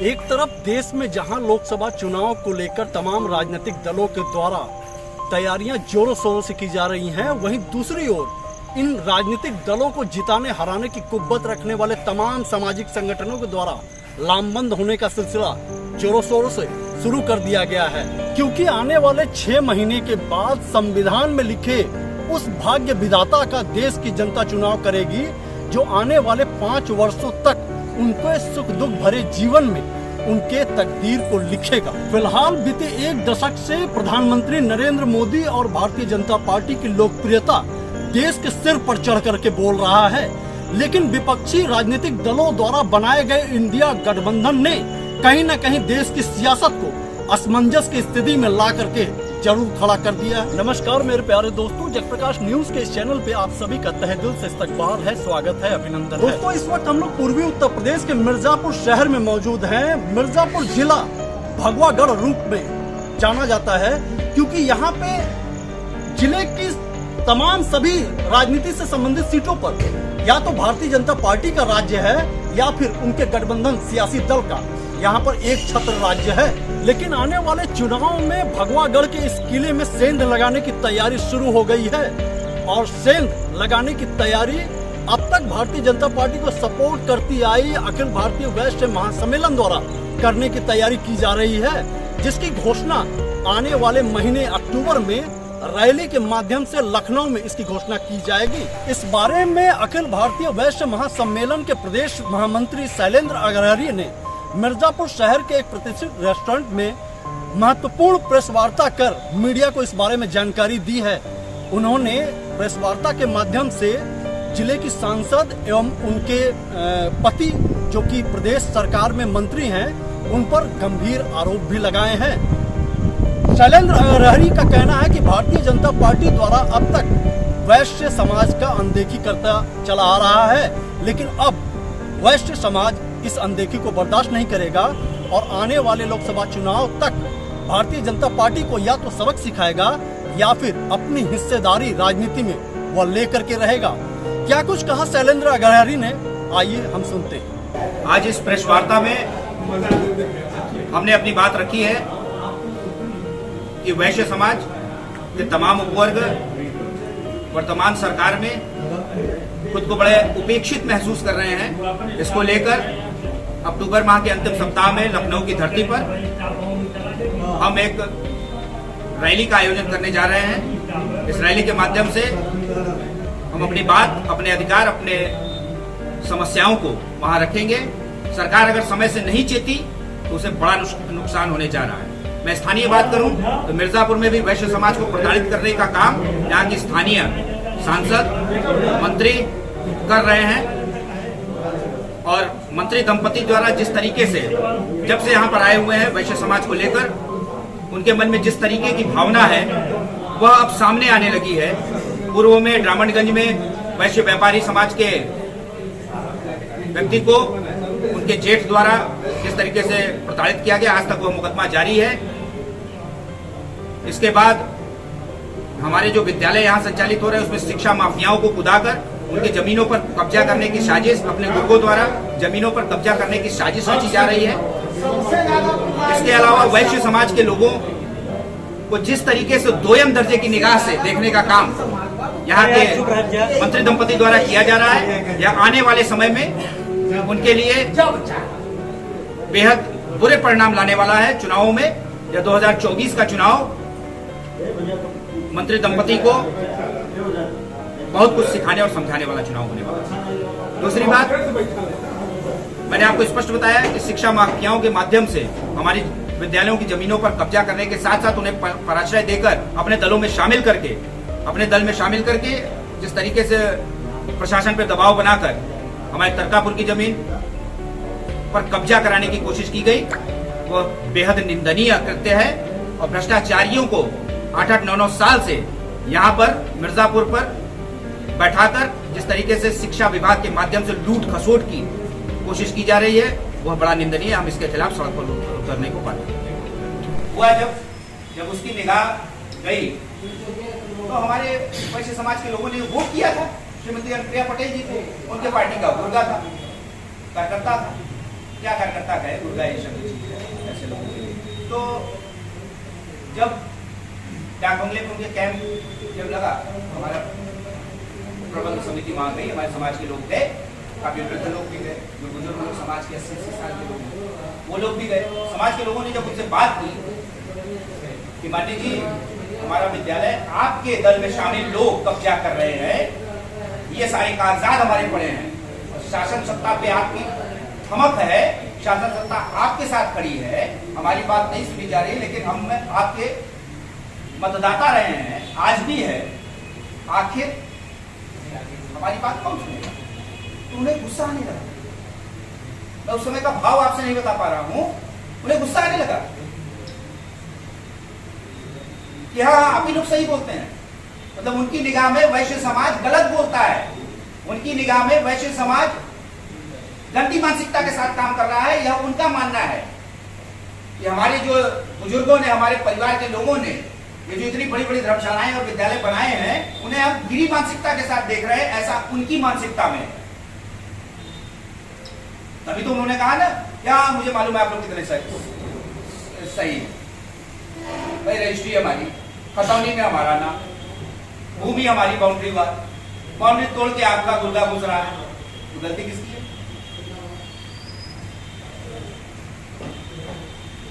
एक तरफ देश में जहां लोकसभा चुनाव को लेकर तमाम राजनीतिक दलों के द्वारा तैयारियां जोरों शोरों से की जा रही हैं, वहीं दूसरी ओर इन राजनीतिक दलों को जिताने हराने की कुव्वत रखने वाले तमाम सामाजिक संगठनों के द्वारा लामबंद होने का सिलसिला जोरों शोरों से शुरू कर दिया गया है। क्योंकि आने वाले 6 महीने के बाद संविधान में लिखे उस भाग्य विधाता का देश की जनता चुनाव करेगी जो आने वाले 5 वर्षों तक उनको सुख दुख भरे जीवन में उनके तकदीर को लिखेगा। फिलहाल बीते 1 दशक से प्रधानमंत्री नरेंद्र मोदी और भारतीय जनता पार्टी की लोकप्रियता देश के सिर पर चढ़ करके बोल रहा है, लेकिन विपक्षी राजनीतिक दलों द्वारा बनाए गए इंडिया गठबंधन ने कहीं न कहीं देश की सियासत को असमंजस की स्थिति में ला करके जरूर खड़ा कर दिया। नमस्कार मेरे प्यारे दोस्तों, जगप्रकाश न्यूज के इस चैनल पे आप सभी का तहे दिल से इस्तकबाल है, स्वागत है, अभिनंदन है। दोस्तों इस वक्त हम लोग पूर्वी उत्तर प्रदेश के मिर्जापुर शहर में मौजूद हैं। मिर्जापुर जिला भगवागढ़ रूप में जाना जाता है क्योंकि यहाँ पे जिले की तमाम सभी राजनीति से संबंधित सीटों पर या तो भारतीय जनता पार्टी का राज्य है या फिर उनके गठबंधन सियासी दल का यहाँ पर एक छत्र राज्य है। लेकिन आने वाले चुनाव में भगवागढ़ के इस किले में सेंध लगाने की तैयारी शुरू हो गई है और सेंध लगाने की तैयारी अब तक भारतीय जनता पार्टी को सपोर्ट करती आई अखिल भारतीय वैश्य महासम्मेलन द्वारा करने की तैयारी की जा रही है, जिसकी घोषणा आने वाले महीने अक्टूबर में रैली के माध्यम से लखनऊ में इसकी घोषणा की जाएगी। इस बारे में अखिल भारतीय वैश्य महासम्मेलन के प्रदेश महामंत्री शैलेंद्र अग्रहरि ने मिर्जापुर शहर के एक प्रतिष्ठित रेस्टोरेंट में महत्वपूर्ण प्रेस वार्ता कर मीडिया को इस बारे में जानकारी दी है। उन्होंने प्रेस वार्ता के माध्यम से जिले की सांसद एवं उनके पति जो कि प्रदेश सरकार में मंत्री हैं उन पर गंभीर आरोप भी लगाए हैं। शैलेंद्र अग्रहरि का कहना है कि भारतीय जनता पार्टी द्वारा अब तक वैश्य समाज का अनदेखी करता चला आ रहा है, लेकिन अब वैश्य समाज इस अनदेखी को बर्दाश्त नहीं करेगा और आने वाले लोकसभा चुनाव तक भारतीय जनता पार्टी को या तो सबक सिखाएगा या फिर अपनी हिस्सेदारी राजनीति में वह लेकर के रहेगा। क्या कुछ कहा शैलेंद्र अग्रहरि ने, आइए हम सुनते हैं। आज इस प्रेस वार्ता में हमने अपनी बात रखी है कि वैश्य समाज के तमाम उपवर्ग वर्तमान सरकार में खुद को बड़े उपेक्षित महसूस कर रहे हैं। इसको लेकर अक्टूबर माह के अंतिम सप्ताह में लखनऊ की धरती पर हम एक रैली का आयोजन करने जा रहे हैं। इस रैली के माध्यम से हम अपनी बात, अपने अधिकार, अपने समस्याओं को वहां रखेंगे। सरकार अगर समय से नहीं चेती तो उसे बड़ा नुकसान होने जा रहा है। मैं स्थानीय बात करूं तो मिर्जापुर में भी वैश्य समाज को प्रताड़ित करने का काम यहाँ की स्थानीय सांसद, मंत्री कर रहे हैं और मंत्री दंपति द्वारा जिस तरीके से जब से यहाँ पर आए हुए हैं वैश्य समाज को लेकर उनके मन में जिस तरीके की भावना है वह अब सामने आने लगी है। पूर्व में ड्रामणगंज में वैश्य व्यापारी समाज के व्यक्ति को उनके जेठ द्वारा जिस तरीके से प्रताड़ित किया गया, आज तक वह मुकदमा जारी है। इसके बाद हमारे जो विद्यालय यहाँ संचालित हो रहे हैं उसमें शिक्षा माफियाओं को कुदाकर उनके जमीनों पर कब्जा करने की साजिश, अपने गुर्गों द्वारा जमीनों पर कब्जा करने की साजिश रची जा रही है। इसके अलावा वैश्य समाज के लोगों को जिस तरीके से दोयम दर्जे की निगाह से देखने का काम यहाँ के मंत्री दंपति द्वारा किया जा रहा है, या आने वाले समय में उनके लिए बेहद बुरे परिणाम लाने वाला है। चुनावों में या 2024 का चुनाव मंत्री दंपति को बहुत कुछ सिखाने और समझाने वाला चुनाव होने वाला है। दूसरी बात, मैंने आपको स्पष्ट बताया कि शिक्षा माफियाओं के माध्यम से हमारी विद्यालयों की जमीनों पर कब्जा करने के साथ साथ उन्हें पराश्रय देकर अपने दलों में शामिल करके, अपने दल में शामिल करके जिस तरीके से प्रशासन पर दबाव बनाकर हमारे तरकापुर की जमीन पर कब्जा कराने की कोशिश की गई, वह बेहद निंदनीय कृत्य है। और भ्रष्टाचारियों को 8-9 साल से यहाँ पर मिर्जापुर पर बैठाकर जिस तरीके से शिक्षा विभाग के माध्यम से लूट खसोट की कोशिश की जा रही है वह बड़ा निंदनीय। हम इसके खिलाफ सड़क पर उतरने को पाते हुआ जब उसकी निगाह गई तो हमारे वैश्य समाज के लोगों ने वोट किया था। श्रीमती अनुप्रिया पटेल जी थे, उनके पार्टी का गुर्गा था, कार्यकर्ता था। क्या कार्यकर्ता गए दुर्गा ये सब चीज है ऐसे लोगों के लिए। तो जब डाक बंगले में उनके कैंप जब लगा, हमारा प्रबंध समिति वहां गई, हमारे समाज के लोग गए, काफी वृद्ध लोग भी गए, जो बुजुर्ग लोग समाज के 80 साल के लोग वो लोग भी गए। समाज के लोगों ने जब उनसे बात की कि मान्य जी हमारा विद्यालय आपके दल में शामिल लोग कब्जा कर रहे हैं, ये सारे कागजात हमारे पड़े हैं, शासन सत्ता पे आपकी धमक है, शासन सत्ता आपके साथ खड़ी है, हमारी बात नहीं सुनी जा रही, लेकिन हम आपके मतदाता रहे हैं, आज भी है, आखिर हमारी बात कौन सुनेगा? तो उन्हें गुस्सा आने लगा। मैं उस समय का भाव आपसे नहीं बता पा रहा हूं, उन्हें गुस्सा आने लगा कि हाँ आप ही लोग सही बोलते हैं। मतलब उनकी निगाह में वैश्य समाज गलत बोलता है, उनकी निगाह में वैश्य समाज गंदी मानसिकता के साथ काम कर रहा है, यह उनका मानना है कि हमारे जो बुजुर्गों ने, हमारे परिवार के लोगों ने ये जो इतनी बड़ी बड़ी धर्मशालाएं और विद्यालय बनाए हैं, उन्हें हम गिरी मानसिकता के साथ देख रहे हैं, ऐसा उनकी मानसिकता में। तभी तो उन्होंने कहा ना, क्या मुझे मालूम है आप लोग कितने सही है भाई, रजिस्ट्री हमारी, खतौनी में हमारा नाम, भूमि हमारी, बाउंड्री वाल, बाउंड्री तोड़ के आपका गुर्गा घुस रहा है, तो गलती किसकी है?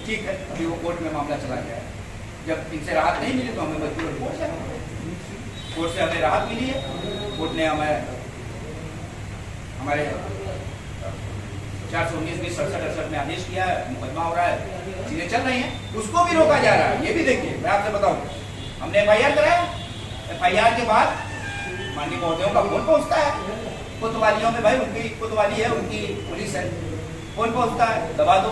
ठीक है, अभी वो कोर्ट में मामला चला गया है, जब इनसे राहत नहीं मिली तो हमें मजबूर कोर्ट जाना, कोर्ट से हमें राहत मिली है, कोर्ट ने हमें हमारे 419-20-67-68 में आदेश किया है, मुकदमा हो रहा है, चीजें चल रही हैं, उसको भी रोका जा रहा है। ये भी देखिए, मैं आपसे बताऊं, हमने FIR कराया, FIR के बाद माननीय महोदयों का फोन पहुंचता है, कोतवालियों में भाई उनकी कोतवाली है, उनकी पुलिस है, फोन पहुंचता है, दबा दो।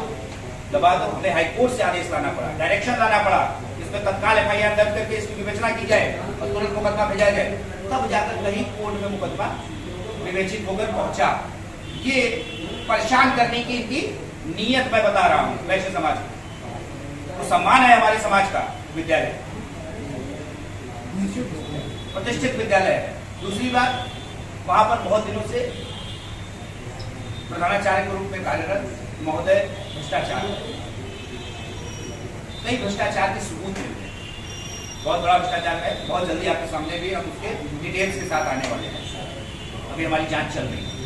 हमें हाईकोर्ट से आदेश लाना पड़ा, डायरेक्शन लाना पड़ा, इसमें तत्काल FIR दर्ज करके इसकी विवेचना की जाए और तुरंत मुकदमा भेजा जाए, तब जाकर कहीं कोर्ट में मुकदमा विवेचित होकर पहुंचा। ये परेशान करने की इनकी नीयत मैं बता रहा हूं वैश्य समाज को। तो सम्मान है हमारे समाज का, विद्यालय प्रतिष्ठित विद्यालय है। दूसरी बात, वहां पर बहुत दिनों से प्रधानाचार्य के रूप में कार्यरत महोदय भ्रष्टाचार, कई भ्रष्टाचार के सबूत मिलते हैं, बहुत बड़ा भ्रष्टाचार है, बहुत जल्दी आपके सामने भी हम उसके डिटेल्स के साथ आने वाले हैं। अभी हमारी जांच चल रही है।